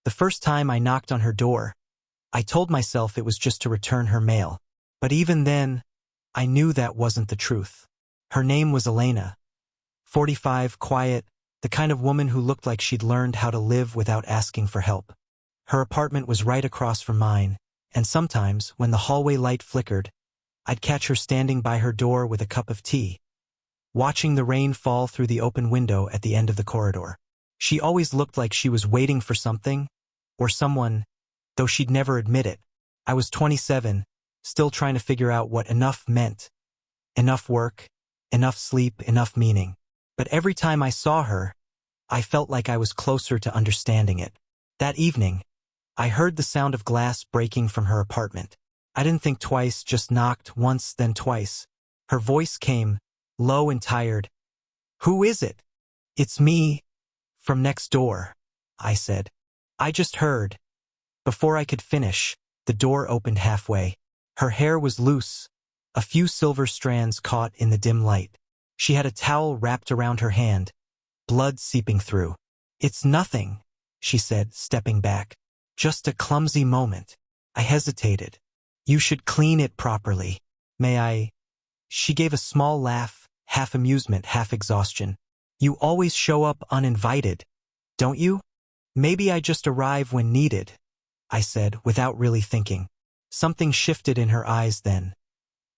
The first time I knocked on her door, I told myself it was just to return her mail. But even then, I knew that wasn't the truth. Her name was Elena. 45, quiet, the kind of woman who looked like she'd learned how to live without asking for help. Her apartment was right across from mine, and sometimes, when the hallway light flickered, I'd catch her standing by her door with a cup of tea, watching the rain fall through the open window at the end of the corridor. She always looked like she was waiting for something, or someone, though she'd never admit it. I was 27, still trying to figure out what enough meant. Enough work, enough sleep, enough meaning. But every time I saw her, I felt like I was closer to understanding it. That evening, I heard the sound of glass breaking from her apartment. I didn't think twice, just knocked once, then twice. Her voice came, low and tired. "Who is it?" "It's me. From next door," I said. "I just heard." Before I could finish, the door opened halfway. Her hair was loose, a few silver strands caught in the dim light. She had a towel wrapped around her hand, blood seeping through. "It's nothing," she said, stepping back. "Just a clumsy moment." I hesitated. "You should clean it properly." "May I?" She gave a small laugh, half amusement, half exhaustion. "You always show up uninvited, don't you?" "Maybe I just arrive when needed," I said, without really thinking. Something shifted in her eyes then.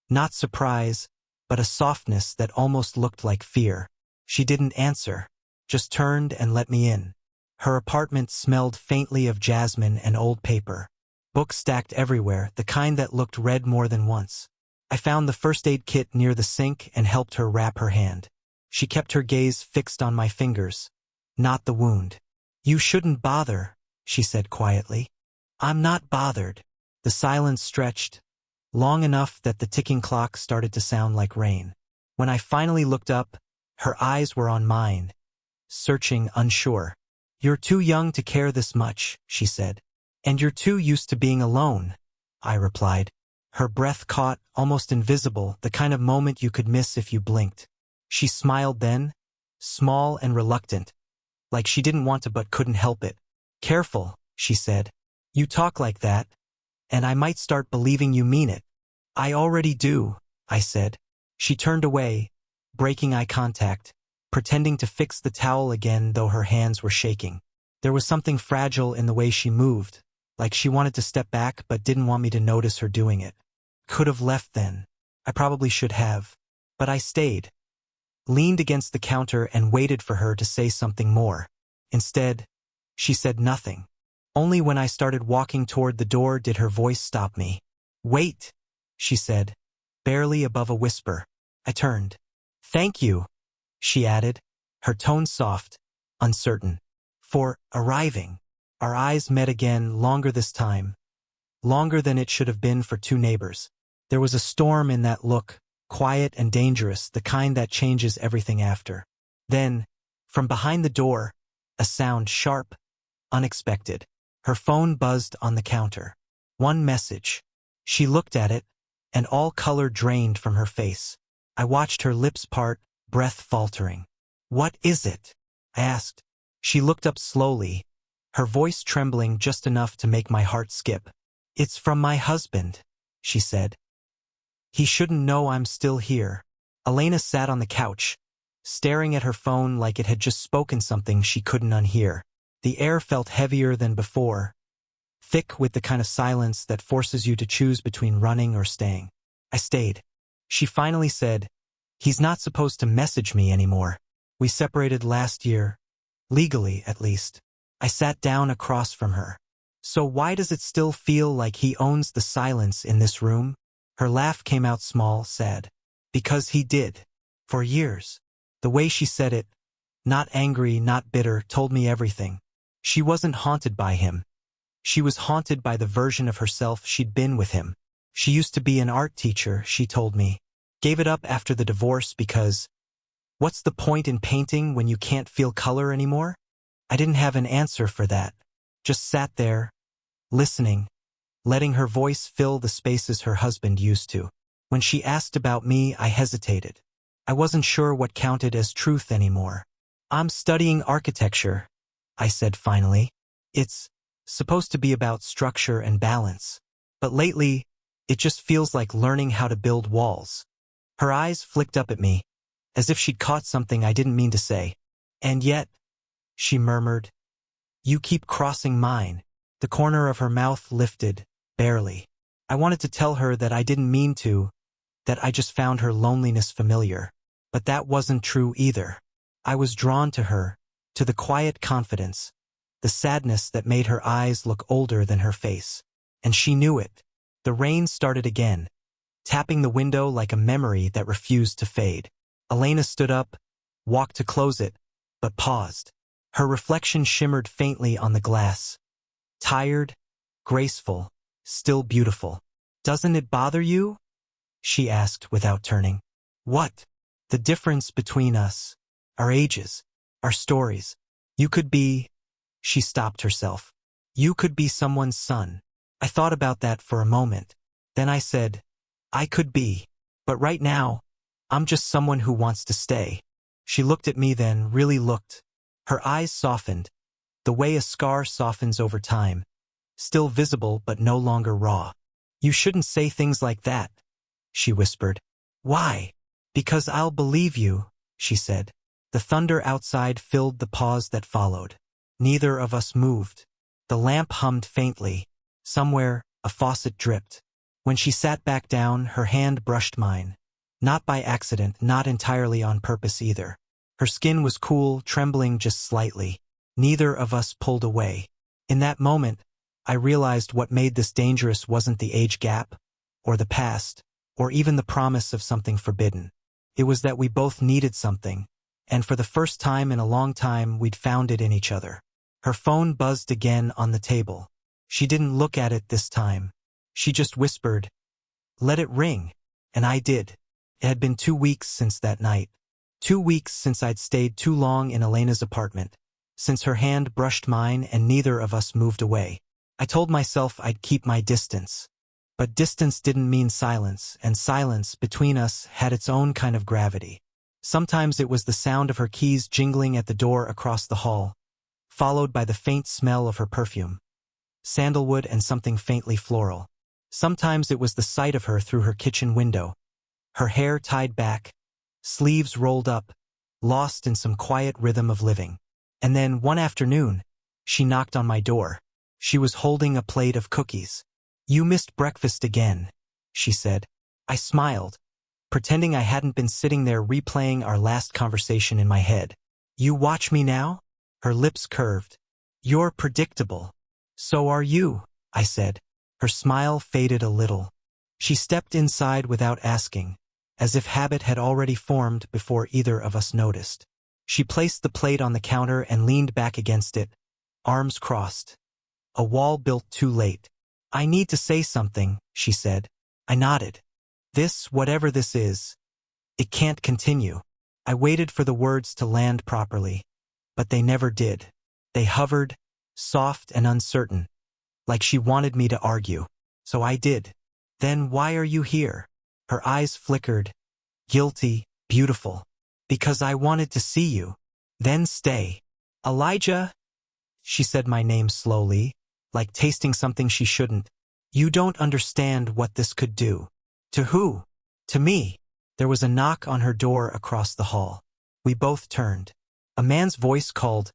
Not surprise, but a softness that almost looked like fear. She didn't answer, just turned and let me in. Her apartment smelled faintly of jasmine and old paper. Books stacked everywhere, the kind that looked read more than once. I found the first aid kit near the sink and helped her wrap her hand. She kept her gaze fixed on my fingers, not the wound. "You shouldn't bother," she said quietly. "I'm not bothered." The silence stretched, long enough that the ticking clock started to sound like rain. When I finally looked up, her eyes were on mine, searching, unsure. "You're too young to care this much," she said. "And you're too used to being alone," I replied. Her breath caught, almost invisible, the kind of moment you could miss if you blinked. She smiled then, small and reluctant, like she didn't want to but couldn't help it. "Careful," she said. "You talk like that, and I might start believing you mean it." "I already do," I said. She turned away, breaking eye contact, pretending to fix the towel again though her hands were shaking. There was something fragile in the way she moved, like she wanted to step back but didn't want me to notice her doing it. Could have left then. I probably should have. But I stayed, leaned against the counter and waited for her to say something more. Instead, she said nothing. Only when I started walking toward the door did her voice stop me. "Wait," she said, barely above a whisper. I turned. "Thank you," she added, her tone soft, uncertain. "For arriving." Our eyes met again, longer this time. Longer than it should have been for two neighbors. There was a storm in that look, quiet and dangerous, the kind that changes everything after. Then, from behind the door, a sound sharp, unexpected. Her phone buzzed on the counter. One message. She looked at it, and all color drained from her face. I watched her lips part, breath faltering. "What is it?" I asked. She looked up slowly, her voice trembling just enough to make my heart skip. "It's from my husband," she said. "He shouldn't know I'm still here." Elena sat on the couch, staring at her phone like it had just spoken something she couldn't unhear. The air felt heavier than before, thick with the kind of silence that forces you to choose between running or staying. I stayed. She finally said, "He's not supposed to message me anymore. We separated last year, legally at least." I sat down across from her. "So why does it still feel like he owns the silence in this room?" Her laugh came out small, sad. "Because he did. For years." The way she said it, not angry, not bitter, told me everything. She wasn't haunted by him. She was haunted by the version of herself she'd been with him. She used to be an art teacher, she told me. Gave it up after the divorce because, what's the point in painting when you can't feel color anymore? I didn't have an answer for that. Just sat there, listening, letting her voice fill the spaces her husband used to. When she asked about me, I hesitated. I wasn't sure what counted as truth anymore. "I'm studying architecture," I said finally. supposed to be about structure and balance. But lately, it just feels like learning how to build walls. Her eyes flicked up at me, as if she'd caught something I didn't mean to say. And yet, she murmured, "You keep crossing mine." The corner of her mouth lifted, barely. I wanted to tell her that I didn't mean to, that I just found her loneliness familiar. But that wasn't true either. I was drawn to her, to the quiet confidence, the sadness that made her eyes look older than her face. And she knew it. The rain started again, tapping the window like a memory that refused to fade. Elena stood up, walked to close it, but paused. Her reflection shimmered faintly on the glass. Tired, graceful, still beautiful. "Doesn't it bother you?" she asked without turning. "What?" "The difference between us, our ages, our stories. You could be—" She stopped herself. "You could be someone's son." I thought about that for a moment. Then I said, "I could be. But right now, I'm just someone who wants to stay." She looked at me then, really looked. Her eyes softened, the way a scar softens over time, still visible but no longer raw. "You shouldn't say things like that," she whispered. "Why?" "Because I'll believe you," she said. The thunder outside filled the pause that followed. Neither of us moved. The lamp hummed faintly. Somewhere, a faucet dripped. When she sat back down, her hand brushed mine. Not by accident, not entirely on purpose either. Her skin was cool, trembling just slightly. Neither of us pulled away. In that moment, I realized what made this dangerous wasn't the age gap, or the past, or even the promise of something forbidden. It was that we both needed something, and for the first time in a long time, we'd found it in each other. Her phone buzzed again on the table. She didn't look at it this time. She just whispered, "Let it ring." And I did. It had been 2 weeks since that night. 2 weeks since I'd stayed too long in Elena's apartment. Since her hand brushed mine and neither of us moved away. I told myself I'd keep my distance. But distance didn't mean silence, and silence between us had its own kind of gravity. Sometimes it was the sound of her keys jingling at the door across the hall, followed by the faint smell of her perfume, sandalwood and something faintly floral. Sometimes it was the sight of her through her kitchen window, her hair tied back, sleeves rolled up, lost in some quiet rhythm of living. And then, one afternoon, she knocked on my door. She was holding a plate of cookies. "You missed breakfast again," she said. I smiled, pretending I hadn't been sitting there replaying our last conversation in my head. "You watch me now?" Her lips curved. "You're predictable." "So are you," I said. Her smile faded a little. She stepped inside without asking, as if habit had already formed before either of us noticed. She placed the plate on the counter and leaned back against it, arms crossed. "A wall built too late." "I need to say something," she said. I nodded. "This, whatever this is, it can't continue." I waited for the words to land properly, but they never did. They hovered, soft and uncertain, like she wanted me to argue. So I did. "Then why are you here?" Her eyes flickered, guilty, beautiful. "Because I wanted to see you." "Then stay." "Elijah," she said my name slowly, like tasting something she shouldn't. "You don't understand what this could do." "To who?" "To me." There was a knock on her door across the hall. We both turned. A man's voice called,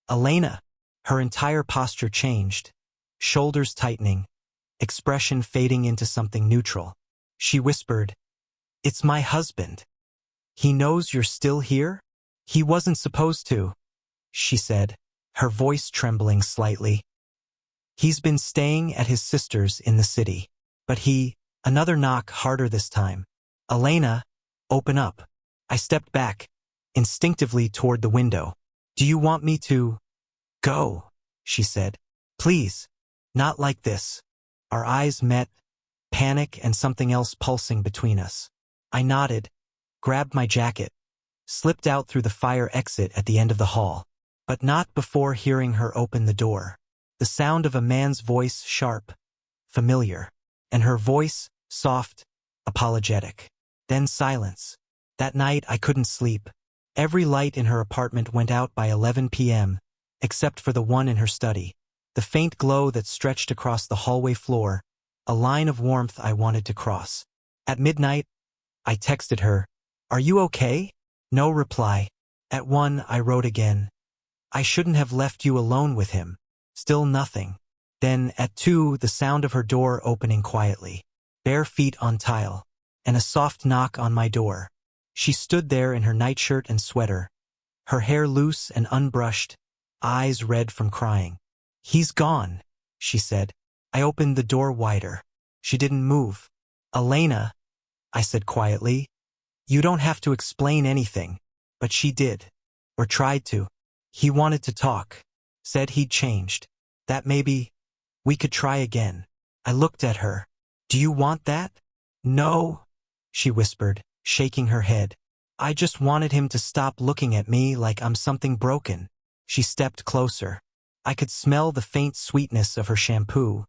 "Elena." Her entire posture changed, shoulders tightening, expression fading into something neutral. She whispered, "It's my husband. He knows you're still here?" "He wasn't supposed to," she said, her voice trembling slightly. "He's been staying at his sister's in the city. But he—" Another knock, harder this time. "Elena, open up." I stepped back, instinctively toward the window. "Do you want me to—" "Go," she said. "Please. Not like this." Our eyes met, panic and something else pulsing between us. I nodded, grabbed my jacket, slipped out through the fire exit at the end of the hall. But not before hearing her open the door. The sound of a man's voice, sharp, familiar, and her voice, soft, apologetic. Then silence. That night I couldn't sleep. Every light in her apartment went out by 11 p.m., except for the one in her study. the faint glow that stretched across the hallway floor, a line of warmth I wanted to cross. At midnight, I texted her, "Are you okay?" No reply. At 1, I wrote again, "I shouldn't have left you alone with him." Still nothing. Then, at 2, the sound of her door opening quietly, bare feet on tile, and a soft knock on my door. She stood there in her nightshirt and sweater, her hair loose and unbrushed, eyes red from crying. "He's gone," she said. I opened the door wider. She didn't move. "Elena," I said quietly, "you don't have to explain anything." But she did. Or tried to. "He wanted to talk. Said he'd changed. That maybe we could try again." I looked at her. "Do you want that?" "No," she whispered, shaking her head. "I just wanted him to stop looking at me like I'm something broken." She stepped closer. I could smell the faint sweetness of her shampoo,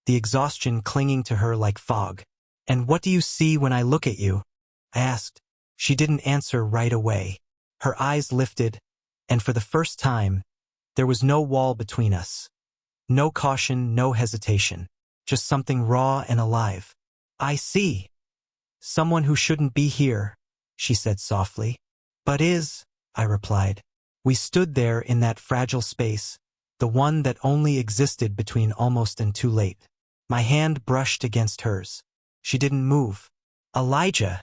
the exhaustion clinging to her like fog. "And what do you see when I look at you?" I asked. She didn't answer right away. Her eyes lifted, and for the first time, there was no wall between us. No caution, no hesitation. Just something raw and alive. "I see someone who shouldn't be here," she said softly. "But is," I replied. We stood there in that fragile space, the one that only existed between almost and too late. My hand brushed against hers. She didn't move. "Elijah,"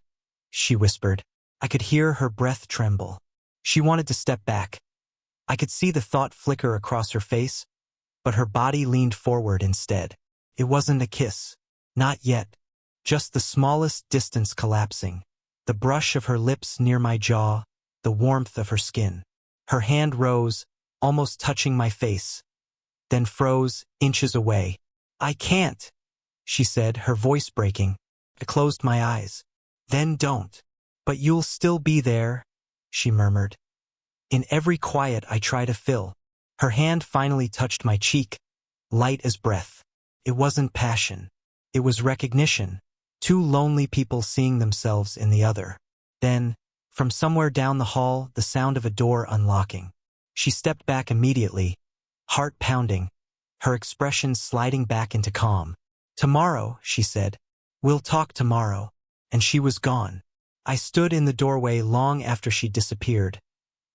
she whispered. I could hear her breath tremble. She wanted to step back. I could see the thought flicker across her face, but her body leaned forward instead. It wasn't a kiss. Not yet. Just the smallest distance collapsing. The brush of her lips near my jaw, the warmth of her skin. Her hand rose, almost touching my face, then froze inches away. "I can't," she said, her voice breaking. I closed my eyes. "Then don't." "But you'll still be there," she murmured. In every quiet I try to fill. Her hand finally touched my cheek, light as breath. It wasn't passion. It was recognition. Two lonely people seeing themselves in the other. Then, from somewhere down the hall, the sound of a door unlocking. She stepped back immediately, heart pounding, her expression sliding back into calm. "Tomorrow," she said. "We'll talk tomorrow." And she was gone. I stood in the doorway long after she disappeared,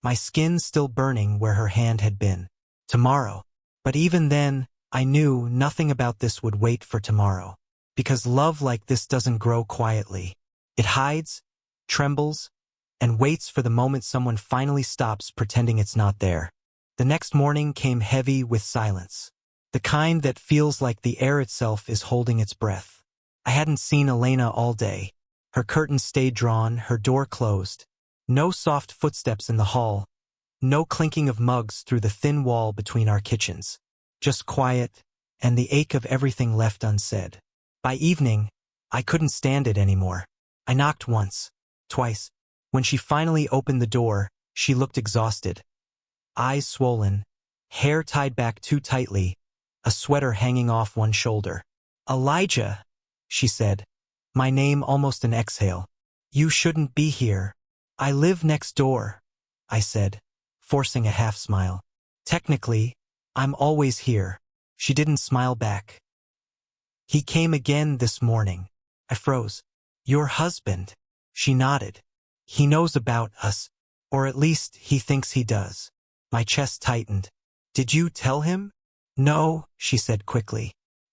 my skin still burning where her hand had been. Tomorrow. But even then, I knew nothing about this would wait for tomorrow. Because love like this doesn't grow quietly. It hides, trembles, and waits for the moment someone finally stops pretending it's not there. The next morning came heavy with silence. The kind that feels like the air itself is holding its breath. I hadn't seen Elena all day. Her curtains stayed drawn, her door closed. No soft footsteps in the hall. No clinking of mugs through the thin wall between our kitchens. Just quiet, and the ache of everything left unsaid. By evening, I couldn't stand it anymore. I knocked once, twice. When she finally opened the door, she looked exhausted. Eyes swollen, hair tied back too tightly, a sweater hanging off one shoulder. "Elijah," she said, my name almost an exhale. "You shouldn't be here." "I live next door," I said, forcing a half smile. "Technically, I'm always here." She didn't smile back. "He came again this morning." I froze. "Your husband?" She nodded. "He knows about us, or at least he thinks he does." My chest tightened. "Did you tell him?" "No," she said quickly.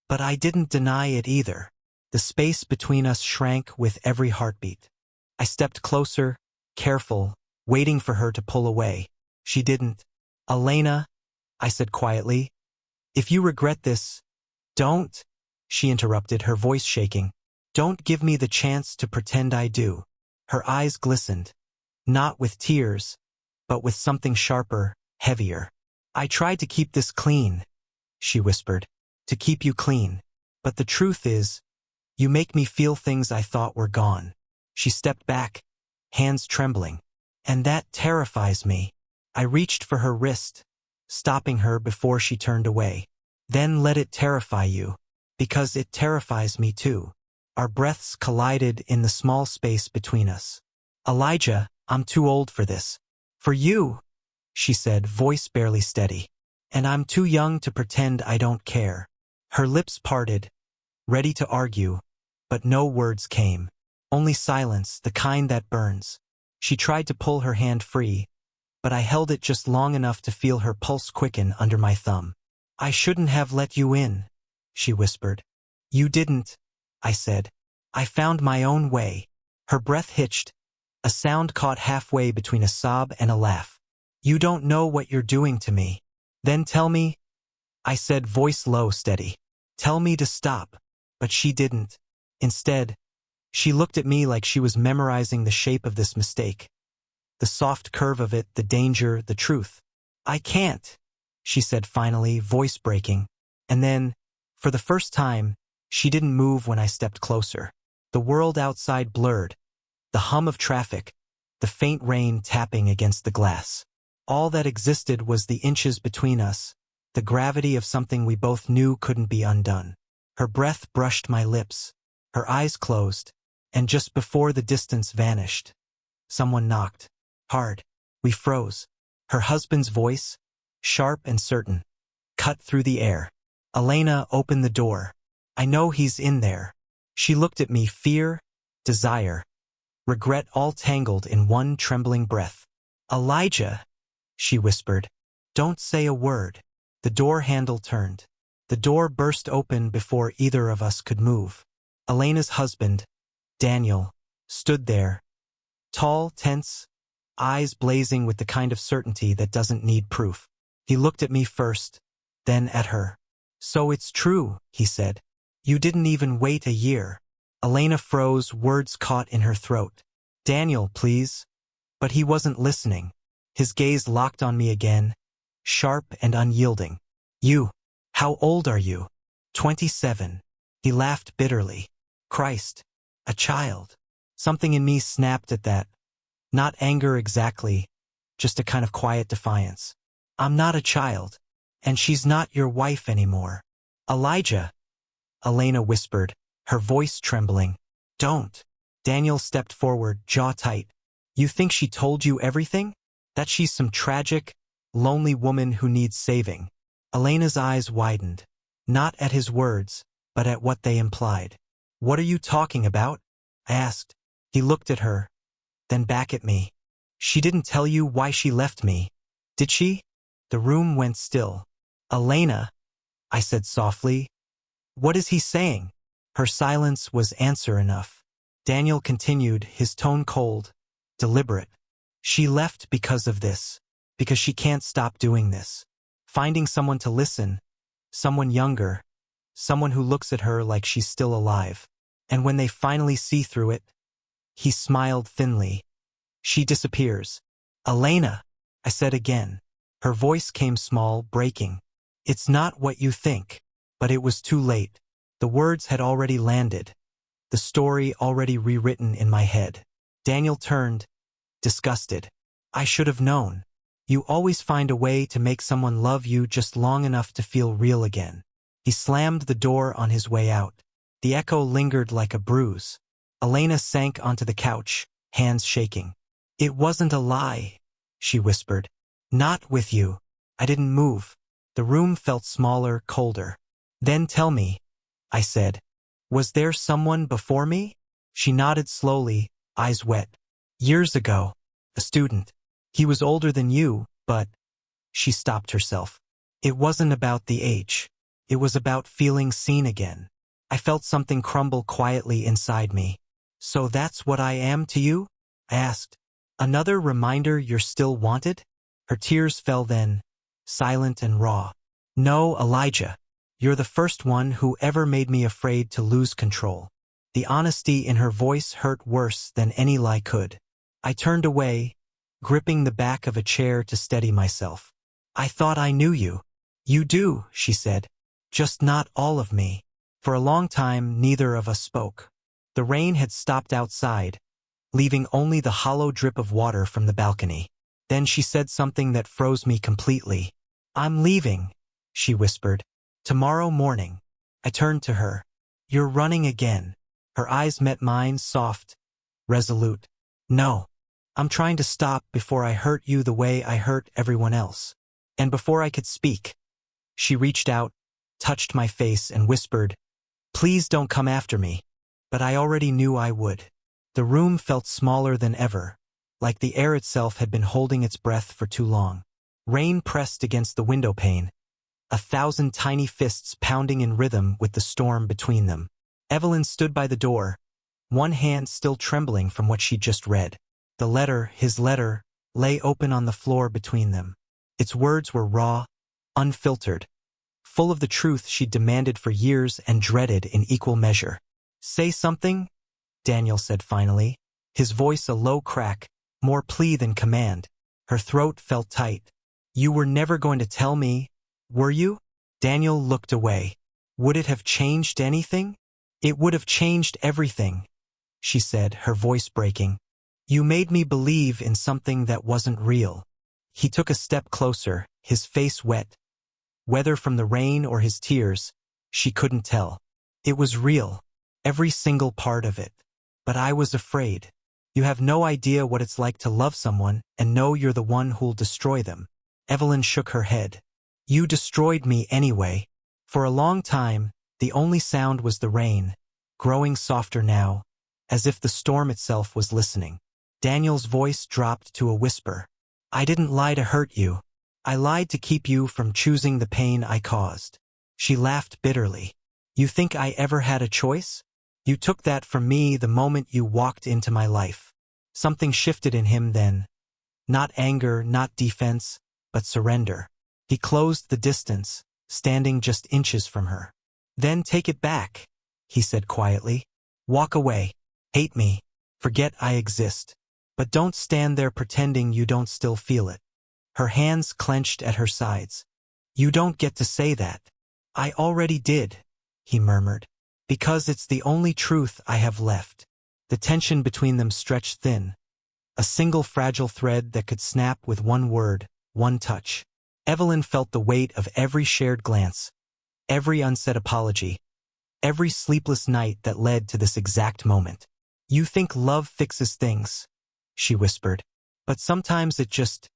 But I didn't deny it either. The space between us shrank with every heartbeat. I stepped closer, careful, waiting for her to pull away. She didn't. "Elena," I said quietly, "if you regret this, don't," she interrupted, her voice shaking. "Don't give me the chance to pretend I do." Her eyes glistened, not with tears, but with something sharper, heavier. "I tried to keep this clean," she whispered, "to keep you clean. But the truth is, you make me feel things I thought were gone." She stepped back, hands trembling. "And that terrifies me." I reached for her wrist, stopping her before she turned away. "Then let it terrify you, because it terrifies me too." Our breaths collided in the small space between us. "Elijah, I'm too old for this." "For you," she said, voice barely steady. And I'm too young to pretend I don't care. Her lips parted, ready to argue, but no words came. Only silence, the kind that burns. She tried to pull her hand free, but I held it just long enough to feel her pulse quicken under my thumb. I shouldn't have let you in, she whispered. You didn't, I said. I found my own way. Her breath hitched, a sound caught halfway between a sob and a laugh. You don't know what you're doing to me. Then tell me, I said, voice low, steady. Tell me to stop. But she didn't. Instead, she looked at me like she was memorizing the shape of this mistake. The soft curve of it, the danger, the truth. I can't, she said finally, voice breaking. And then, for the first time, she didn't move when I stepped closer. The world outside blurred. The hum of traffic, the faint rain tapping against the glass. All that existed was the inches between us, the gravity of something we both knew couldn't be undone. Her breath brushed my lips, her eyes closed, and just before the distance vanished, someone knocked. Hard. We froze. Her husband's voice, sharp and certain, cut through the air. Elena, open the door. I know he's in there. She looked at me, fear, desire, regret all tangled in one trembling breath. Elijah, she whispered. Don't say a word. The door handle turned. The door burst open before either of us could move. Elena's husband, Daniel, stood there, tall, tense, eyes blazing with the kind of certainty that doesn't need proof. He looked at me first, then at her. So it's true, he said. You didn't even wait a year. Elena froze, words caught in her throat. Daniel, please. But he wasn't listening. His gaze locked on me again, sharp and unyielding. You. How old are you? 27. He laughed bitterly. Christ. A child. Something in me snapped at that. Not anger exactly, just a kind of quiet defiance. I'm not a child, and she's not your wife anymore. Elijah, Elena whispered, her voice trembling. Don't. Daniel stepped forward, jaw tight. You think she told you everything? That she's some tragic, lonely woman who needs saving? Elena's eyes widened, not at his words, but at what they implied. What are you talking about? I asked. He looked at her, then back at me. She didn't tell you why she left me, did she? The room went still. Elena, I said softly. What is he saying? Her silence was answer enough. Daniel continued, his tone cold, deliberate. She left because of this, because she can't stop doing this. Finding someone to listen, someone younger, someone who looks at her like she's still alive. And when they finally see through it, he smiled thinly. She disappears. Elena, I said again. Her voice came small, breaking. It's not what you think. But it was too late. The words had already landed. The story already rewritten in my head. Daniel turned, disgusted. I should have known. You always find a way to make someone love you just long enough to feel real again. He slammed the door on his way out. The echo lingered like a bruise. Elena sank onto the couch, hands shaking. It wasn't a lie, she whispered. Not with you. I didn't move. The room felt smaller, colder. Then tell me, I said. Was there someone before me? She nodded slowly, eyes wet. Years ago. A student. He was older than you, but... She stopped herself. It wasn't about the age. It was about feeling seen again. I felt something crumble quietly inside me. So that's what I am to you? I asked. Another reminder you're still wanted? Her tears fell then, silent and raw. No, Elijah. You're the first one who ever made me afraid to lose control. The honesty in her voice hurt worse than any lie could. I turned away, gripping the back of a chair to steady myself. I thought I knew you. You do, she said. Just not all of me. For a long time, neither of us spoke. The rain had stopped outside, leaving only the hollow drip of water from the balcony. Then she said something that froze me completely. I'm leaving, she whispered. Tomorrow morning. I turned to her. You're running again. Her eyes met mine, soft, resolute. No. I'm trying to stop before I hurt you the way I hurt everyone else. And before I could speak, She reached out, touched my face, and whispered, "Please don't come after me." But I already knew I would. The room felt smaller than ever, like the air itself had been holding its breath for too long. Rain pressed against the window pane, 1,000 tiny fists pounding in rhythm with the storm between them. Evelyn stood by the door, one hand still trembling from what she'd just read. The letter, his letter, lay open on the floor between them. Its words were raw, unfiltered, full of the truth she'd demanded for years and dreaded in equal measure. "Say something," Daniel said finally, his voice a low crack, more plea than command. Her throat felt tight. "You were never going to tell me, were you?" Daniel looked away. "Would it have changed anything?" "It would have changed everything," she said, her voice breaking. "You made me believe in something that wasn't real." He took a step closer, his face wet. Whether from the rain or his tears, she couldn't tell. "It was real, every single part of it. But I was afraid. You have no idea what it's like to love someone and know you're the one who'll destroy them." Evelyn shook her head. "You destroyed me anyway." For a long time, the only sound was the rain, growing softer now, as if the storm itself was listening. Daniel's voice dropped to a whisper. "I didn't lie to hurt you. I lied to keep you from choosing the pain I caused." She laughed bitterly. "You think I ever had a choice? You took that from me the moment you walked into my life." Something shifted in him then. Not anger, not defense, but surrender. He closed the distance, standing just inches from her. "Then take it back," he said quietly. "Walk away. Hate me. Forget I exist. But don't stand there pretending you don't still feel it." Her hands clenched at her sides. "You don't get to say that." "I already did," he murmured. "Because it's the only truth I have left." The tension between them stretched thin, a single fragile thread that could snap with one word, one touch. Evelyn felt the weight of every shared glance, every unsaid apology, every sleepless night that led to this exact moment. "You think love fixes things," she whispered, "but sometimes it just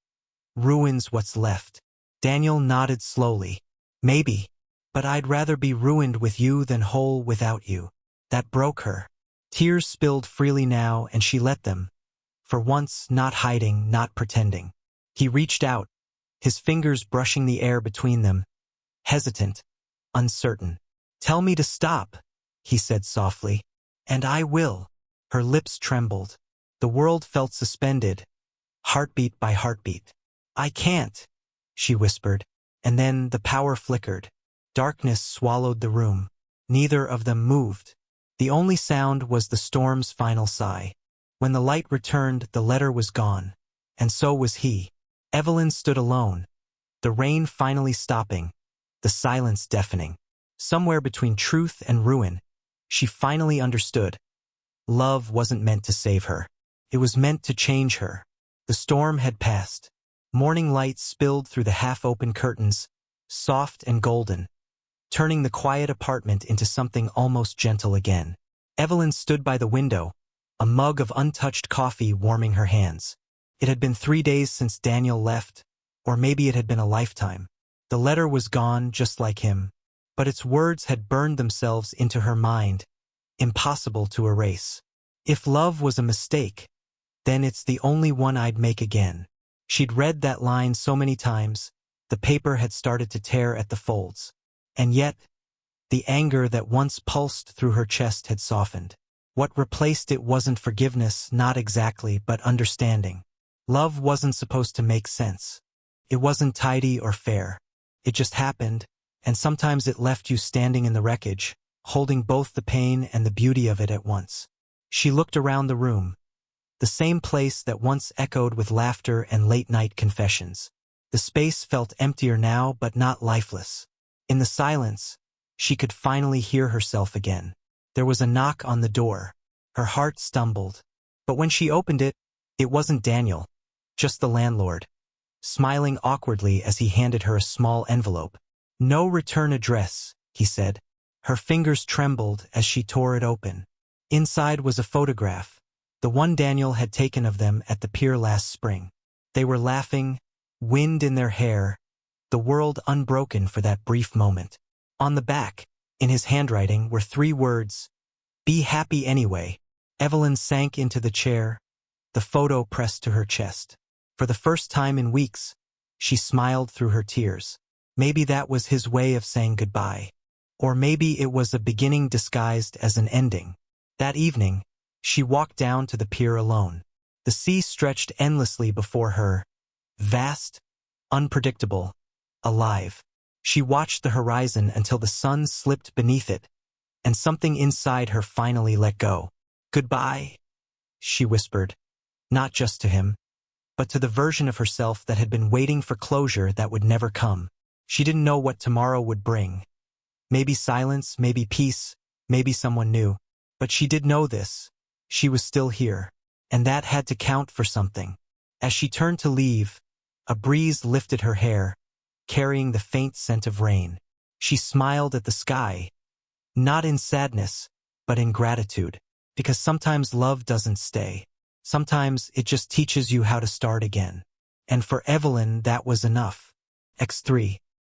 ruins what's left." Daniel nodded slowly. "Maybe, but I'd rather be ruined with you than whole without you." That broke her. Tears spilled freely now, and she let them, for once not hiding, not pretending. He reached out, his fingers brushing the air between them, hesitant, uncertain. "Tell me to stop," he said softly. "And I will." Her lips trembled. The world felt suspended, heartbeat by heartbeat. "I can't," she whispered, and then the power flickered. Darkness swallowed the room. Neither of them moved. The only sound was the storm's final sigh. When the light returned, the letter was gone, and so was he. Evelyn stood alone, the rain finally stopping, the silence deafening. Somewhere between truth and ruin, she finally understood. Love wasn't meant to save her. It was meant to change her. The storm had passed. Morning light spilled through the half-open curtains, soft and golden, turning the quiet apartment into something almost gentle again. Evelyn stood by the window, a mug of untouched coffee warming her hands. It had been 3 days since Daniel left, or maybe it had been a lifetime. The letter was gone just like him, but its words had burned themselves into her mind, impossible to erase. "If love was a mistake, then it's the only one I'd make again." She'd read that line so many times, the paper had started to tear at the folds. And yet, the anger that once pulsed through her chest had softened. What replaced it wasn't forgiveness, not exactly, but understanding. Love wasn't supposed to make sense. It wasn't tidy or fair. It just happened, and sometimes it left you standing in the wreckage, holding both the pain and the beauty of it at once. She looked around the room, the same place that once echoed with laughter and late-night confessions. The space felt emptier now, but not lifeless. In the silence, she could finally hear herself again. There was a knock on the door. Her heart stumbled. But when she opened it, it wasn't Daniel, just the landlord, smiling awkwardly as he handed her a small envelope. "No return address," he said. Her fingers trembled as she tore it open. Inside was a photograph, the one Daniel had taken of them at the pier last spring. They were laughing, wind in their hair, the world unbroken for that brief moment. On the back, in his handwriting, were 3 words, "Be happy anyway." Evelyn sank into the chair, the photo pressed to her chest. For the first time in weeks, she smiled through her tears. Maybe that was his way of saying goodbye. Or maybe it was a beginning disguised as an ending. That evening, she walked down to the pier alone. The sea stretched endlessly before her, vast, unpredictable, alive. She watched the horizon until the sun slipped beneath it, and something inside her finally let go. "Goodbye," she whispered, not just to him, but to the version of herself that had been waiting for closure that would never come. She didn't know what tomorrow would bring. Maybe silence, maybe peace, maybe someone new. But she did know this. She was still here, and that had to count for something. As she turned to leave, a breeze lifted her hair, carrying the faint scent of rain. She smiled at the sky, not in sadness, but in gratitude. Because sometimes love doesn't stay. Sometimes it just teaches you how to start again. And for Evelyn, that was enough. X3